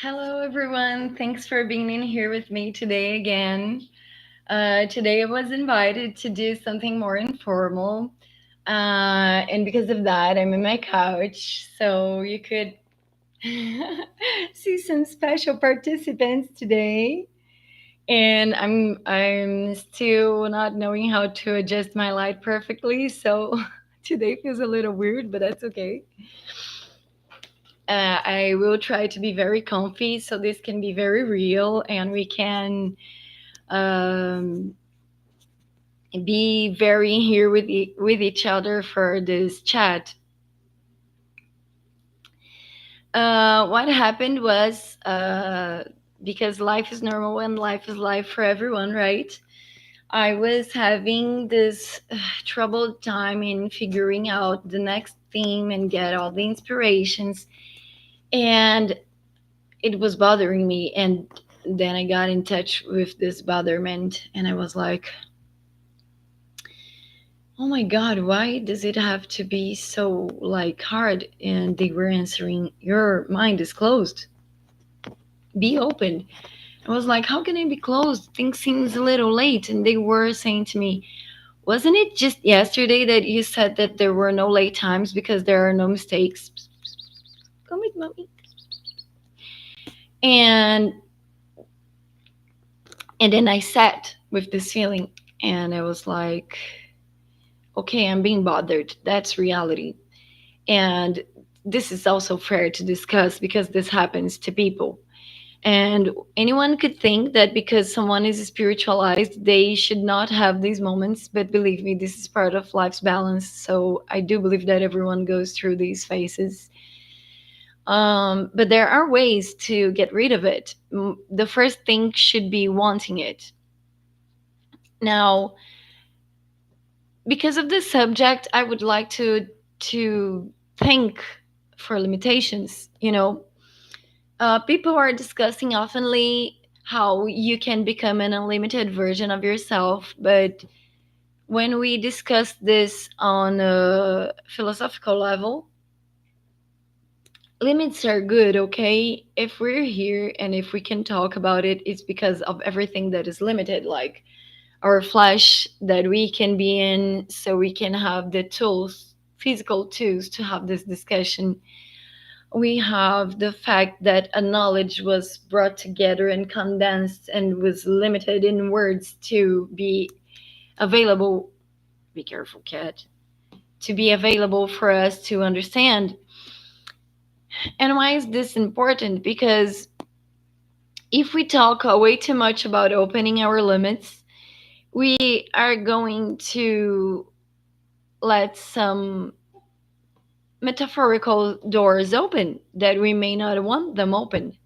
Hello, everyone. Thanks for being in here with me today again. Today, I was invited to do something more informal. And because of that, I'm in my couch. So you could see some special participants today. And I'm still not knowing how to adjust my light perfectly. So today feels a little weird, but that's okay. I will try to be very comfy so this can be very real and we can um, be very here with each other for this chat. What happened was because life is normal and life is life for everyone, right? I was having this troubled time in figuring out the next theme and get all the inspirations. And it was bothering me, and then I got in touch with this botherment and I was like, oh my god, why does it have to be so like hard? And they were answering, your mind is closed, be open. I was like, how can I be closed? Things seems a little late. And they were saying to me, wasn't it just yesterday that you said that there were no late times because there are no mistakes? Come with mommy. And and then I sat with this feeling and I was like, okay, I'm being bothered. That's reality. And this is also fair to discuss because this happens to people. And anyone could think that because someone is spiritualized, they should not have these moments. But believe me, this is part of life's balance. So I do believe that everyone goes through these phases. But there are ways to get rid of it. The first thing should be wanting it. Now, because of this subject, I would like to think for limitations. People are discussing oftenly how you can become an unlimited version of yourself, but when we discuss this on a philosophical level, limits are good, okay? If we're here and if we can talk about it, it's because of everything that is limited, like our flesh that we can be in, so we can have the tools, physical tools, to have this discussion. We have the fact that a knowledge was brought together and condensed and was limited in words to be available. Be careful, cat. To be available for us to understand. And why is this important? Because if we talk way too much about opening our limits, we are going to let some metaphorical doors open that we may not want them open.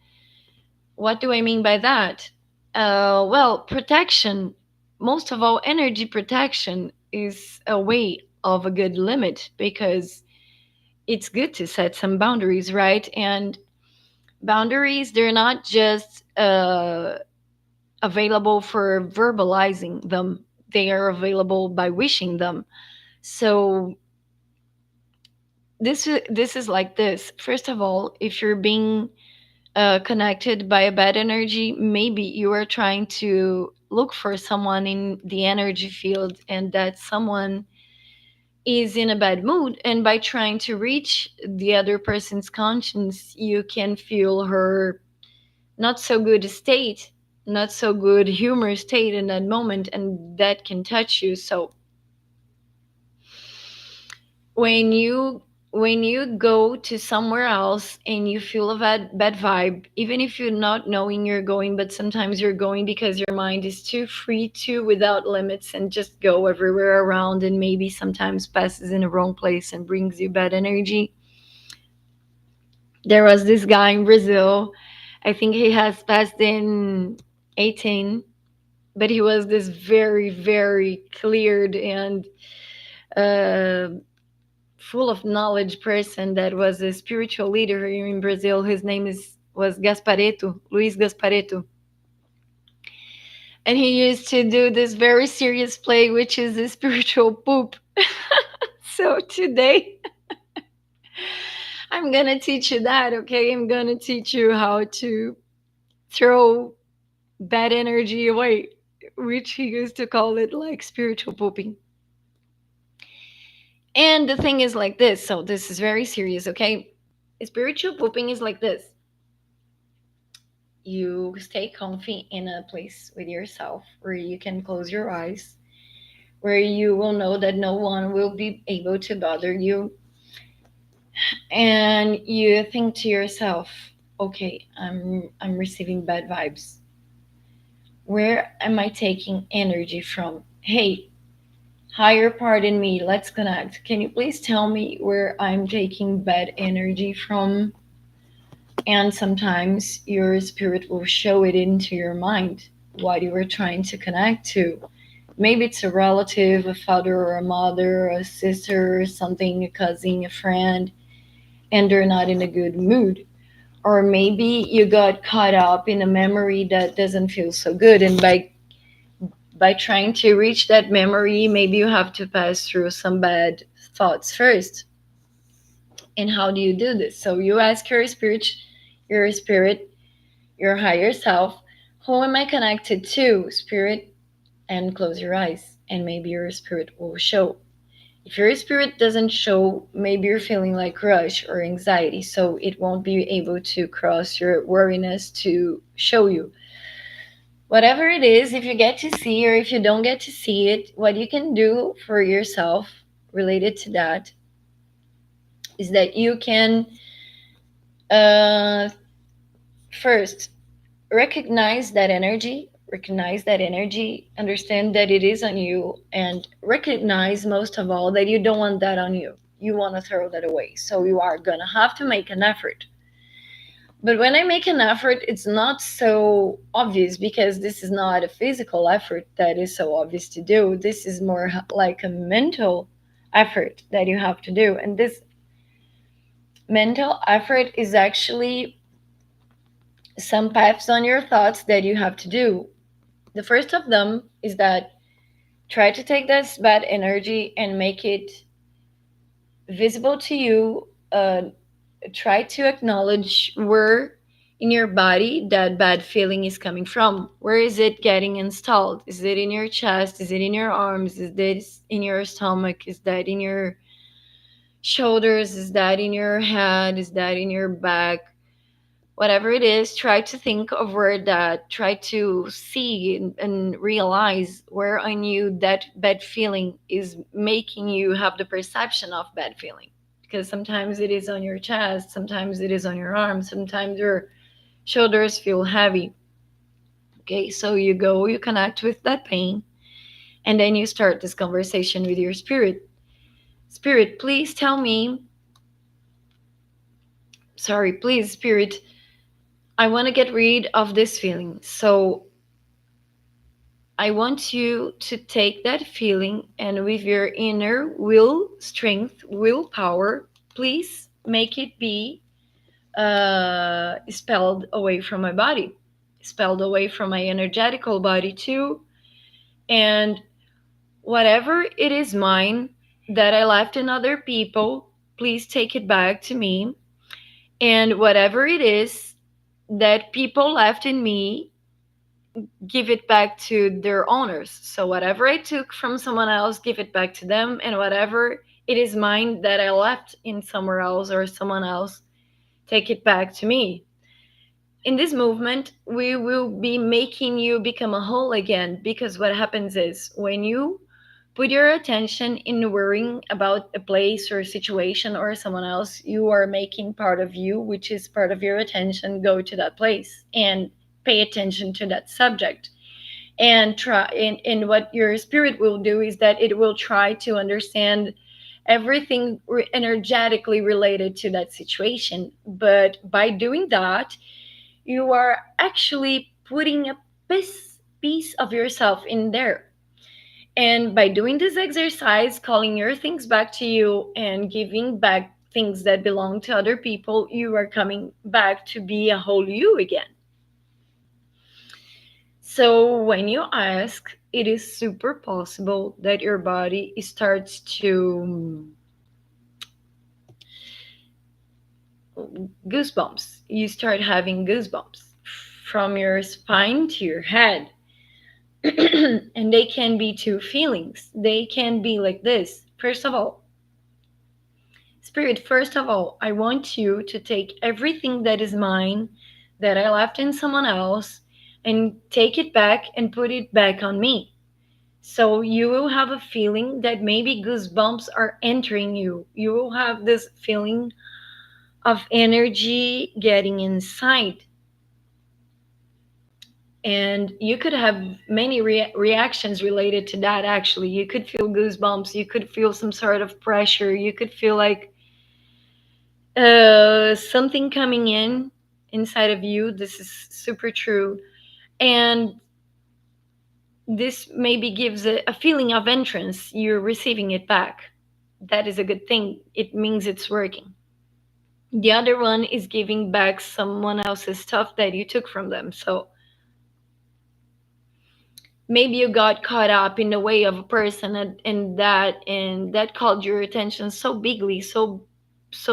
What do I mean by that? Well, protection, most of all, energy protection is a way of a good limit because it's good to set some boundaries, right? And boundaries, they're not just available for verbalizing them, they are available by wishing them. So this is like this. First of all, if you're being connected by a bad energy, maybe you are trying to look for someone in the energy field, and that someone is in a bad mood. And by trying to reach the other person's conscience, you can feel her not so good state, not so good humor state in that moment, and that can touch you. So when you go to somewhere else and you feel a bad vibe, even if you're not knowing you're going, but sometimes you're going because your mind is too free to, without limits, and just go everywhere around, and maybe sometimes passes in the wrong place and brings you bad energy. There was this guy in Brazil, I think he has passed in 18, but he was this very, very cleared and uh, full of knowledge person that was a spiritual leader here in Brazil. His name was Gasparetto, Luis Gasparetto. And he used to do this very serious play, which is a spiritual poop. So today, I'm gonna teach you that, okay? I'm gonna teach you how to throw bad energy away, which he used to call it like spiritual pooping. And the thing is like this, so this is very serious, okay? Spiritual pooping is like this. You stay comfy in a place with yourself where you can close your eyes, where you will know that no one will be able to bother you, and you think to yourself, okay, I'm receiving bad vibes. Where am I taking energy from? Hey, higher part in me, let's connect. Can you please tell me where I'm taking bad energy from? And sometimes your spirit will show it into your mind what you were trying to connect to. Maybe it's a relative, a father or a mother, a sister, or something, a cousin, a friend, and they're not in a good mood. Or maybe you got caught up in a memory that doesn't feel so good, and by trying to reach that memory, maybe you have to pass through some bad thoughts first. And how do you do this? So you ask your spirit, your higher self, who am I connected to, spirit? And close your eyes, and maybe your spirit will show. If your spirit doesn't show, maybe you're feeling like rush or anxiety, so it won't be able to cross your worriness to show you. Whatever it is, if you get to see or if you don't get to see it, what you can do for yourself related to that is that you can uh, first recognize that energy, understand that it is on you, and recognize most of all that you don't want that on you. You want to throw that away. So you are going to have to make an effort. But when I make an effort, it's not so obvious because this is not a physical effort that is so obvious to do. This is more like a mental effort that you have to do. And this mental effort is actually some paths on your thoughts that you have to do. The first of them is that try to take this bad energy and make it visible to you. Try to acknowledge where in your body that bad feeling is coming from. Where is it getting installed? Is it in your chest? Is it in your arms? Is this in your stomach? Is that in your shoulders? Is that in your head? Is that in your back? Whatever it is, try to think of where that, try to see and realize where on you that bad feeling is making you have the perception of bad feeling. Because sometimes it is on your chest, sometimes it is on your arms, sometimes your shoulders feel heavy. Okay, so you go, you connect with that pain, and then you start this conversation with your spirit. Spirit, please tell me, sorry, please, spirit, I want to get rid of this feeling. So I want you to take that feeling and with your inner will, strength, willpower, please make it be expelled away from my body, expelled away from my energetical body too. And whatever it is mine that I left in other people, please take it back to me. And whatever it is that people left in me, give it back to their owners. So whatever I took from someone else, give it back to them, and whatever it is mine that I left in somewhere else or someone else, take it back to me. In this movement, we will be making you become a whole again, because what happens is when you put your attention in worrying about a place or a situation or someone else, you are making part of you, which is part of your attention, go to that place and pay attention to that subject. And and what your spirit will do is that it will try to understand everything energetically related to that situation. But by doing that, you are actually putting a piece of yourself in there. And by doing this exercise, calling your things back to you and giving back things that belong to other people, you are coming back to be a whole you again. So when you ask, it is super possible that your body starts to goosebumps. You start having goosebumps from your spine to your head. And they can be two feelings. They can be like this. First of all, Spirit, first of all, I want you to take everything that is mine, that I left in someone else, and take it back and put it back on me. So you will have a feeling that maybe goosebumps are entering you. You will have this feeling of energy getting inside. And you could have many reactions related to that, actually. You could feel goosebumps, you could feel some sort of pressure, you could feel like something coming in inside of you. This is super true. And this maybe gives a feeling of entrance. You're receiving it back. That is a good thing. It means it's working. The other one is giving back someone else's stuff that you took from them. So maybe you got caught up in the way of a person, and that called your attention so bigly, so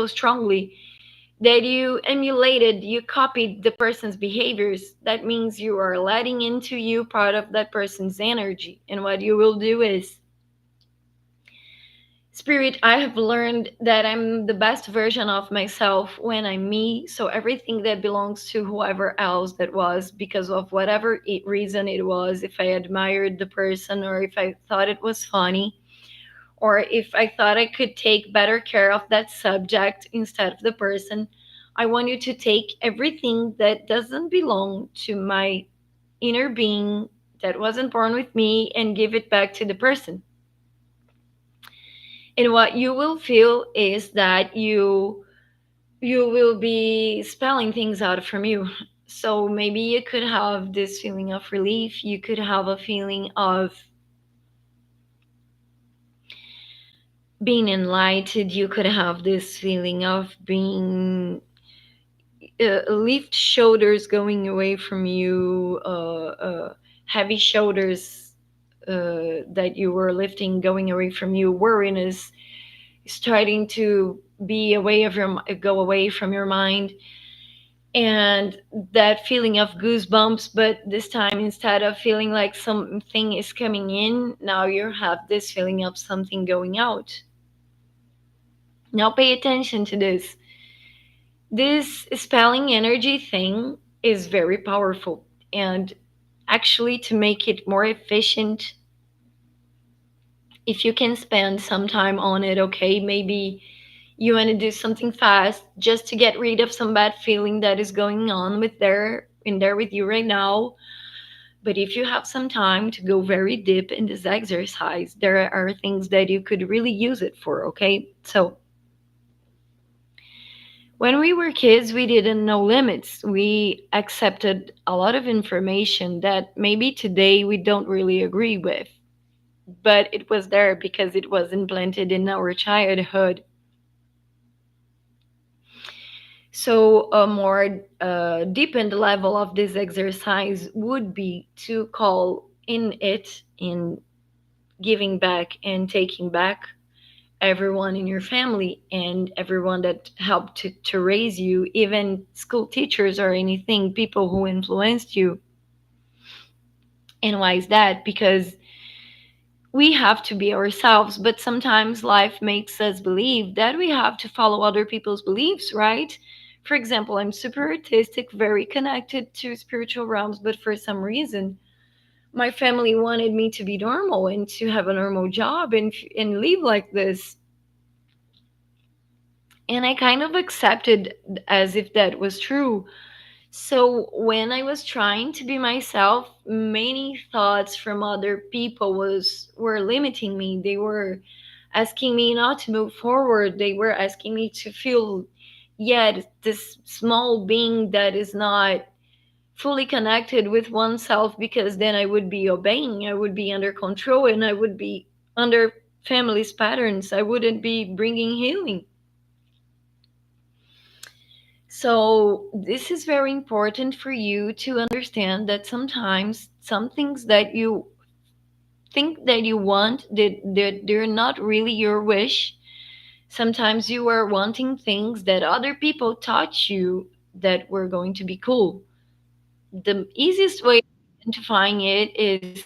strongly, that you emulated, you copied the person's behaviors. That means you are letting into you part of that person's energy. And what you will do is, Spirit, I have learned that I'm the best version of myself when I'm me. So everything that belongs to whoever else that was, because of whatever reason it was, if I admired the person, or if I thought it was funny, or if I thought I could take better care of that subject instead of the person, I want you to take everything that doesn't belong to my inner being, that wasn't born with me, and give it back to the person. And what you will feel is that you will be spelling things out from you. So maybe you could have this feeling of relief, you could have a feeling of being enlightened, you could have this feeling of being lift shoulders going away from you, heavy shoulders that you were lifting going away from you, weariness starting to be away of your go away from your mind, and that feeling of goosebumps. But this time, instead of feeling like something is coming in, now you have this feeling of something going out. Now pay attention to this. This spelling energy thing is very powerful. And actually, to make it more efficient, if you can spend some time on it, okay, maybe you want to do something fast just to get rid of some bad feeling that is going on with there in there with you right now. But if you have some time to go very deep in this exercise, there are things that you could really use it for, okay? So when we were kids, we didn't know limits. We accepted a lot of information that maybe today we don't really agree with, but it was there because it was implanted in our childhood. So, a more deepened level of this exercise would be to call in it, in giving back and taking back, everyone in your family and everyone that helped to raise you, even school teachers or anything, people who influenced you. And why is that? Because we have to be ourselves, but sometimes life makes us believe that we have to follow other people's beliefs, right? For example, I'm super artistic, very connected to spiritual realms, but for some reason, my family wanted me to be normal and to have a normal job and live like this. And I kind of accepted as if that was true. So when I was trying to be myself, many thoughts from other people were limiting me. They were asking me not to move forward. They were asking me to feel yet this small being that is not fully connected with oneself, because then I would be obeying, I would be under control, and I would be under family's patterns. I wouldn't be bringing healing. So, this is very important for you to understand that sometimes some things that you think that you want, that they're not really your wish. Sometimes you were wanting things that other people taught you that were going to be cool. The easiest way of identifying it is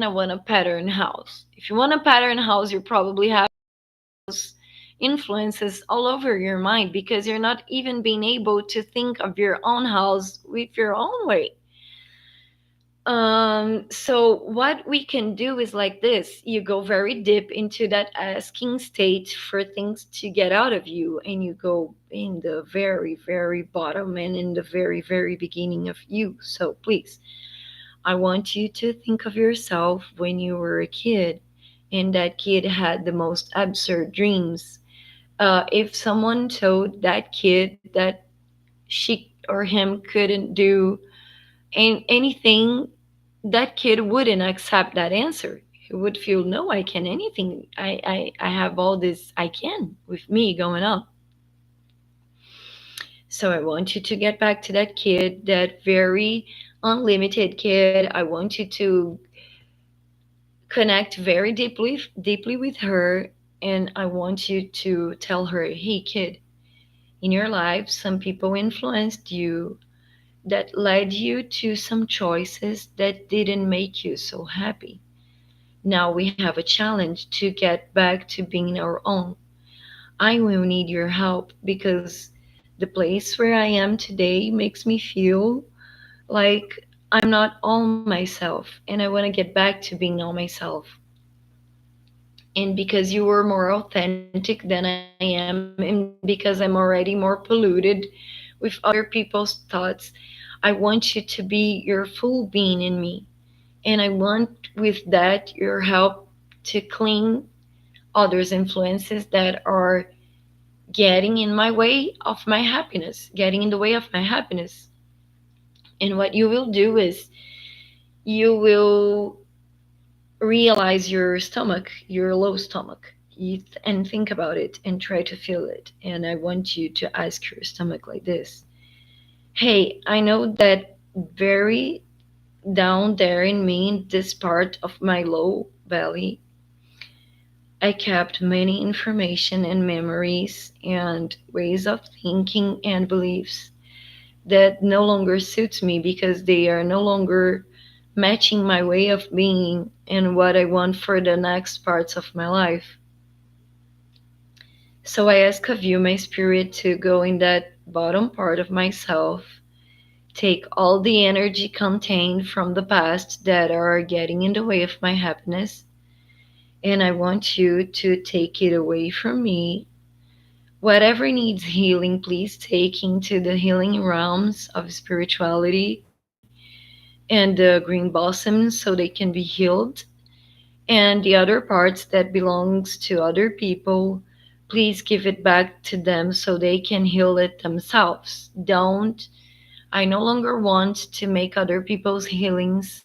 I want a pattern house. If you want a pattern house, you probably have influences all over your mind because you're not even being able to think of your own house with your own way. So what we can do is like this. You go very deep into that asking state for things to get out of you, and you go in the very, very bottom and in the very, very beginning of you. So please, I want you to think of yourself when you were a kid, and that kid had the most absurd dreams. If someone told that kid that she or him couldn't do anything, that kid wouldn't accept that answer. He would feel, no, I can anything. I have all this I can with me going up. So I want you to get back to that kid, that very unlimited kid. I want you to connect very deeply with her, and I want you to tell her, hey kid, in your life some people influenced you that led you to some choices that didn't make you so happy. Now we have a challenge to get back to being our own. I will need your help because the place where I am today makes me feel like I'm not all myself, and I want to get back to being all myself. And because you were more authentic than I am, and because I'm already more polluted with other people's thoughts, I want you to be your full being in me. And I want with that your help to clean others' influences that are getting in my way of my happiness, getting in the way of my happiness. And what you will do is you will realize your stomach, your low stomach, and think about it and try to feel it. And I want you to ask your stomach like this: hey, I know that very down there in me, in this part of my low belly, I kept many information and memories and ways of thinking and beliefs that no longer suits me because they are no longer matching my way of being and what I want for the next parts of my life. So I ask of you, my spirit, to go in that bottom part of myself, take all the energy contained from the past that are getting in the way of my happiness, and I want you to take it away from me. Whatever needs healing, please take into the healing realms of spirituality and the green blossoms so they can be healed. And the other parts that belongs to other people, please give it back to them so they can heal it themselves. Don't I no longer want to make other people's healings.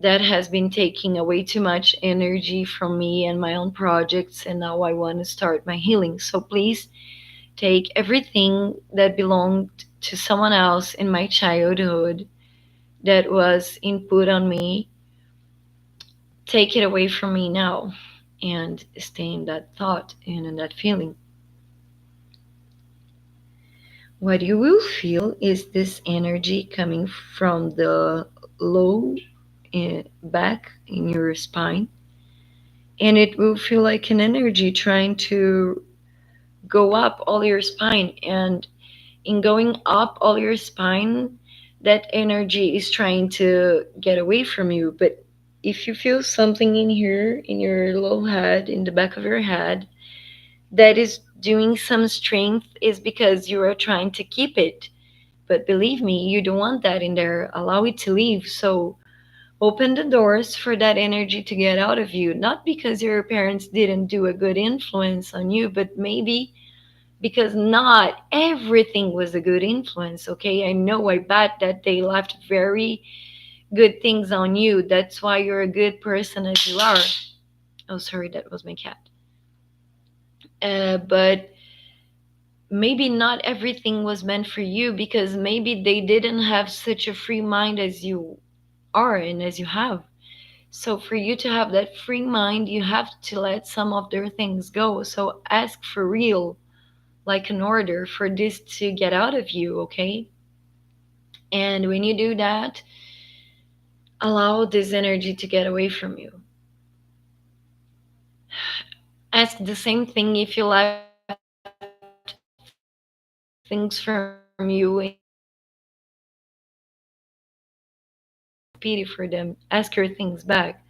That has been taking away too much energy from me and my own projects, and now I want to start my healing. So please take everything that belonged to someone else in my childhood that was input on me, take it away from me now, and stay in that thought and in that feeling. What you will feel is this energy coming from the low back in your spine, and it will feel like an energy trying to go up all your spine. And in going up all your spine, that energy is trying to get away from you. But if you feel something in here, in your low head, in the back of your head, that is doing some strength, is because you are trying to keep it. But believe me, you don't want that in there. Allow it to leave. So open the doors for that energy to get out of you. Not because your parents didn't do a good influence on you, but maybe because not everything was a good influence. Okay, I know, I bet that they left very good things on you. That's why you're a good person as you are. Oh, sorry, that was my cat. But maybe not everything was meant for you because maybe they didn't have such a free mind as you are and as you have. So for you to have that free mind, you have to let some of their things go. So ask for real, like an order for this to get out of you, okay? And when you do that, allow this energy to get away from you. Ask the same thing if you left things from you and you feel like pity for them. Ask your things back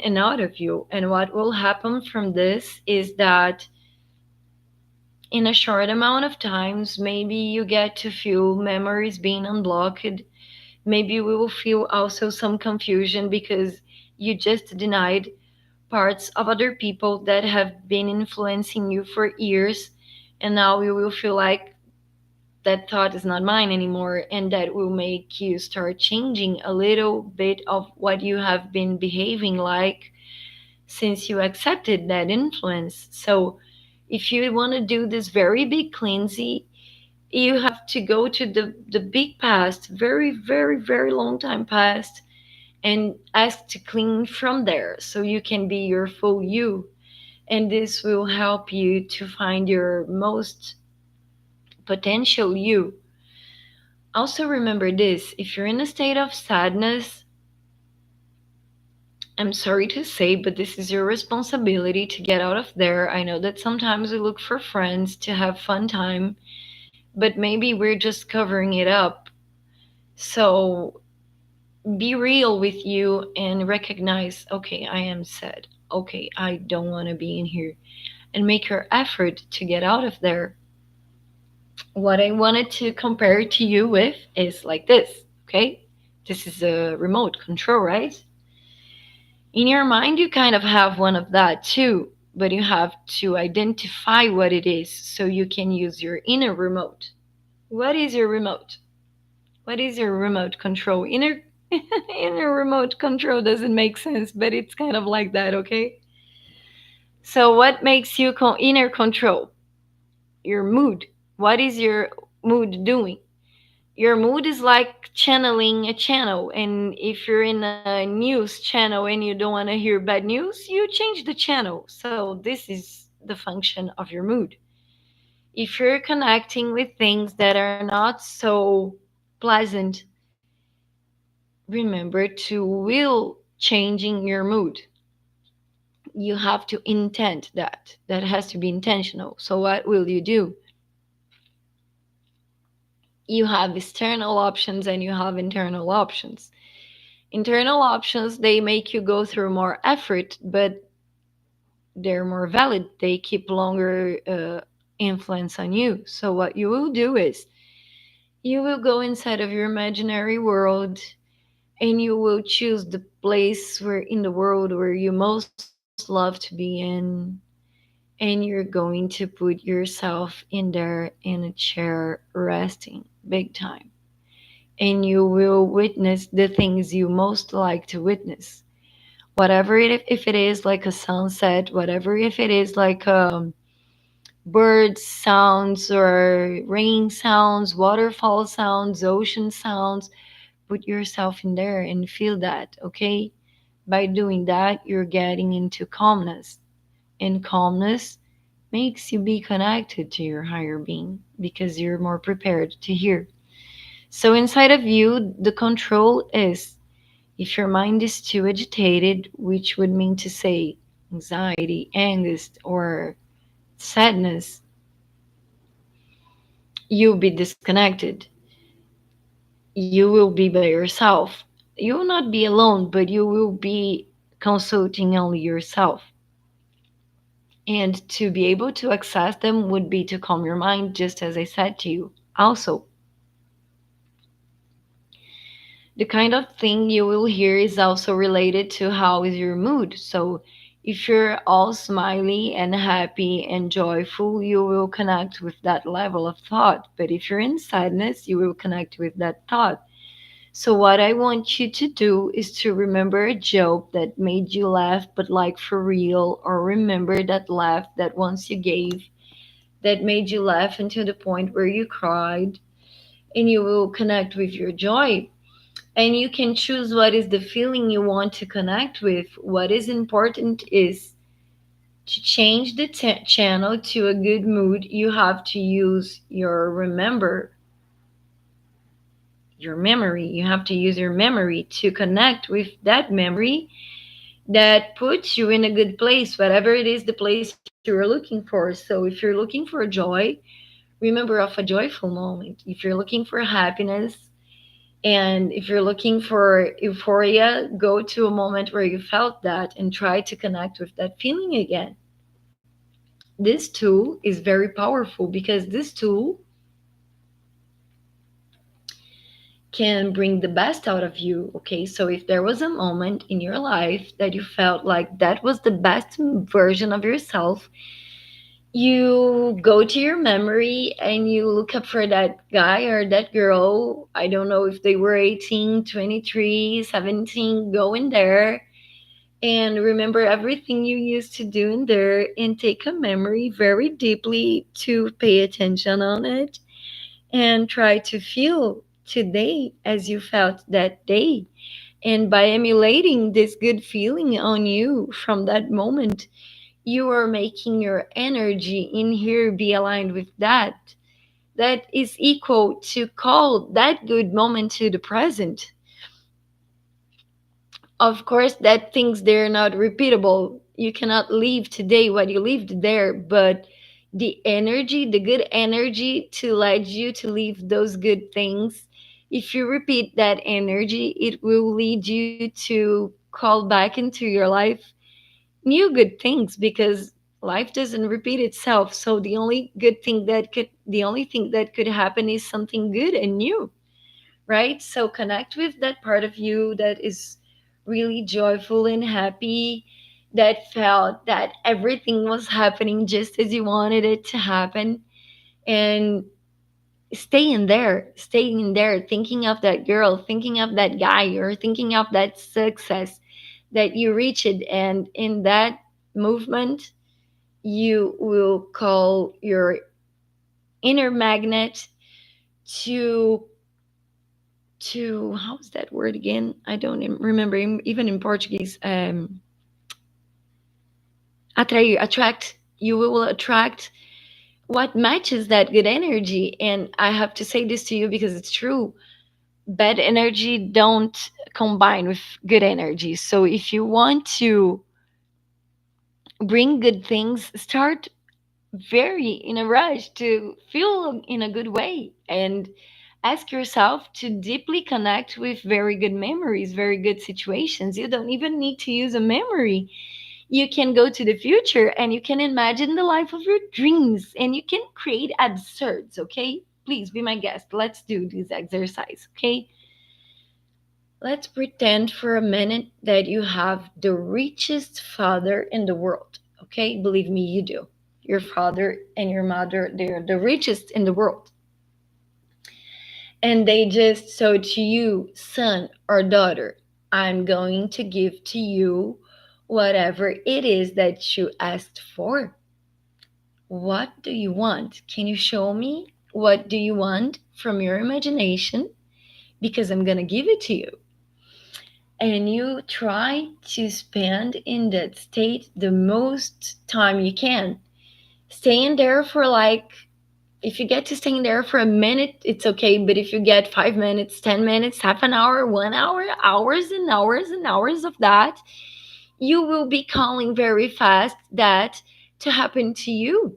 and out of you. And what will happen from this is that in a short amount of times, maybe you get to feel memories being unblocked. Maybe we will feel also some confusion because you just denied parts of other people that have been influencing you for years. And now you will feel like that thought is not mine anymore. And that will make you start changing a little bit of what you have been behaving like since you accepted that influence. So if you want to do this very big cleansing, you have to go to the big past, very, very, very long time past, and ask to clean from there so you can be your full you. And this will help you to find your most potential you. Also, remember this: if you're in a state of sadness, I'm sorry to say, but this is your responsibility to get out of there. I know that sometimes we look for friends to have fun time, but maybe we're just covering it up. So be real with you and recognize, okay, I am sad. Okay, I don't want to be in here. And make your effort to get out of there. What I wanted to compare to you with is like this, okay? This is a remote control, right? In your mind, you kind of have one of that too, but you have to identify what it is so you can use your inner remote. What is your remote? What is your remote control? Inner remote control doesn't make sense, but it's kind of like that, okay? So what makes you inner control? Your mood. What is your mood doing? Your mood is like channeling a channel, and if you're in a news channel and you don't want to hear bad news, you change the channel. So this is the function of your mood. If you're connecting with things that are not so pleasant, remember to will changing your mood. You have to intend that has to be intentional. So what will you do? You have external options and you have internal options. Internal options, they make you go through more effort, but they're more valid. They keep longer influence on you. So what you will do is you will go inside of your imaginary world and you will choose the place where in the world where you most love to be in, and you're going to put yourself in there in a chair resting big time, and you will witness the things you most like to witness, whatever it, if it is like a sunset, whatever if it is like bird sounds or rain sounds, waterfall sounds, ocean sounds. Put yourself in there and feel that, okay? By doing that, you're getting into calmness, and calmness makes you be connected to your higher being because you're more prepared to hear. So inside of you, the control is, if your mind is too agitated, which would mean to say anxiety, angst, or sadness, you'll be disconnected. You will be by yourself. You will not be alone, but you will be consulting only yourself. And to be able to access them would be to calm your mind, just as I said to you. Also, the kind of thing you will hear is also related to how is your mood. So if you're all smiley and happy and joyful, you will connect with that level of thought. But if you're in sadness, you will connect with that thought. So what I want you to do is to remember a joke that made you laugh, but like for real, or remember that laugh that once you gave that made you laugh until the point where you cried, and you will connect with your joy. and you can choose what is the feeling you want to connect with. What is important is to change the channel to a good mood. You have to use your memory. You have to use your memory to connect with that memory that puts you in a good place, whatever it is the place you are looking for. So if you're looking for joy, remember of a joyful moment. If you're looking for happiness, and if you're looking for euphoria, go to a moment where you felt that and try to connect with that feeling again. This tool is very powerful because this tool can bring the best out of you. Okay, so if there was a moment in your life that you felt like that was the best version of yourself, you go to your memory and you look up for that guy or that girl. I don't know if they were 18, 23, 17. Go in there and remember everything you used to do in there and take a memory very deeply to pay attention on it and try to feel today as you felt that day. And by emulating this good feeling on you from that moment, you are making your energy in here be aligned with that. That is equal to call that good moment to the present. Of course, that things they're not repeatable. You cannot leave today what you lived there, but the energy, the good energy to lead you to leave those good things, if you repeat that energy, it will lead you to call back into your life new good things because life doesn't repeat itself. So the only thing that could happen is something good and new, right? So connect with that part of you that is really joyful and happy, that felt that everything was happening just as you wanted it to happen. And stay in there, thinking of that girl, thinking of that guy, or thinking of that success that you reached. And in that movement, you will call your inner magnet to how's that word again? I don't remember, even in Portuguese. Atrair, attract. You will attract what matches that good energy. And I have to say this to you because it's true. Bad energy don't combine with good energy. So if you want to bring good things, start very in a rush to feel in a good way, and ask yourself to deeply connect with very good memories, very good situations. You don't even need to use a memory. You can go to the future and you can imagine the life of your dreams and you can create absurds. Okay, please be my guest. Let's do this exercise. Okay, let's pretend for a minute that you have the richest father in the world. Okay, believe me, you do. Your father and your mother, they're the richest in the world. And they just so to you, son or daughter, I'm going to give to you whatever it is that you asked for. What do you want? Can you show me what do you want from your imagination? Because I'm going to give it to you. And you try to spend in that state the most time you can. Stay in there for like, if you get to stay in there for a minute, it's okay. But if you get 5 minutes, 10 minutes, half an hour, 1 hour, hours and hours and hours of that, you will be calling very fast that to happen to you.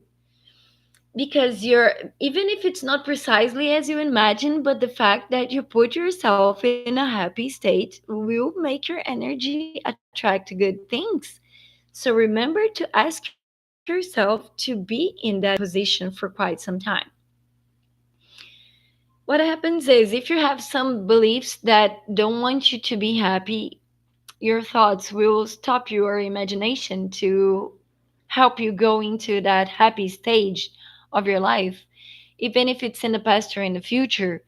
Because you're, even if it's not precisely as you imagine, but the fact that you put yourself in a happy state will make your energy attract good things. So remember to ask yourself to be in that position for quite some time. What happens is if you have some beliefs that don't want you to be happy, your thoughts will stop your imagination to help you go into that happy stage of your life, even if it's in the past or in the future.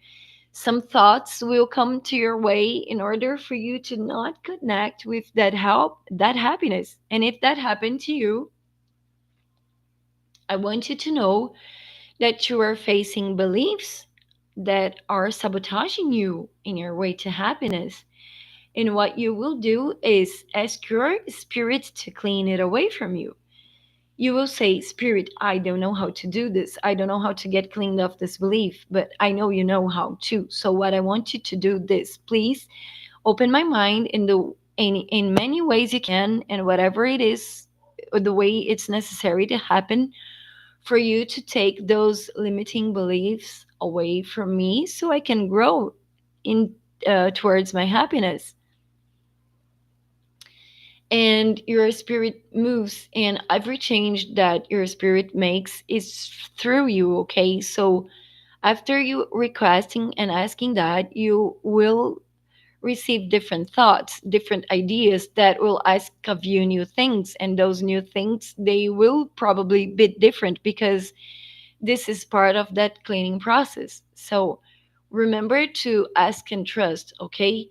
Some thoughts will come to your way in order for you to not connect with that happiness. And if that happened to you, I want you to know that you are facing beliefs that are sabotaging you in your way to happiness. And what you will do is ask your spirit to clean it away from you. You will say, Spirit, I don't know how to do this. I don't know how to get cleaned of this belief, but I know you know how to. So, what I want you to do this, please open my mind in many ways you can, and whatever it is, the way it's necessary to happen for you to take those limiting beliefs away from me so I can grow in towards my happiness. And your spirit moves, and every change that your spirit makes is through you, okay? So after you requesting and asking that, you will receive different thoughts, different ideas that will ask of you new things, and those new things, they will probably be different because this is part of that cleaning process. So remember to ask and trust, okay?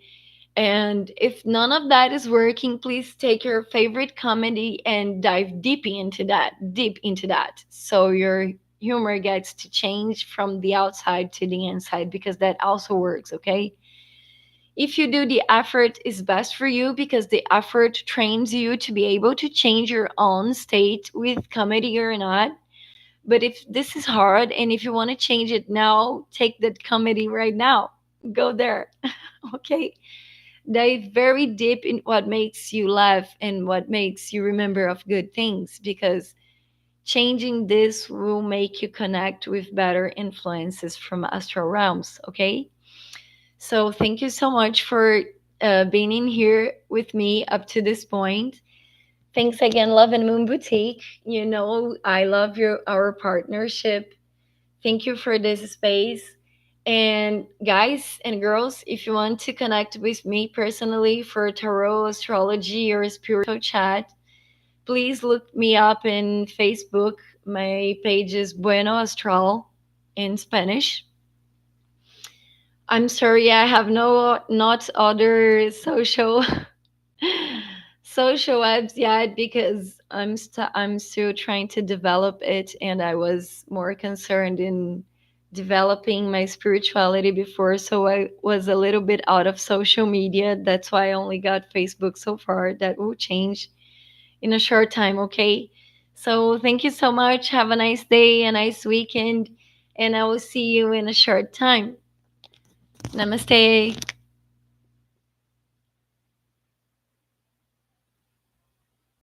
And if none of that is working, please take your favorite comedy and dive deep into that. So your humor gets to change from the outside to the inside, because that also works, okay? If you do the effort is best for you, because the effort trains you to be able to change your own state with comedy or not. But if this is hard and if you want to change it now, take that comedy right now. Go there. Okay? Dive very deep in what makes you laugh and what makes you remember of good things, because changing this will make you connect with better influences from astral realms. Okay? So thank you so much for being in here with me up to this point. Thanks again, Love and Moon Boutique. You know, I love our partnership. Thank you for this space. And guys and girls, if you want to connect with me personally for tarot, astrology, or spiritual chat, please look me up in Facebook. My page is Bueno Astral in Spanish. I'm sorry, I have not other social apps yet, because I'm still trying to develop it, and I was more concerned in developing my spirituality before, so I was a little bit out of social media. That's why I only got Facebook so far. That will change in a short time, okay? So thank you so much. Have a nice day, a nice weekend, and I will see you in a short time. Namaste.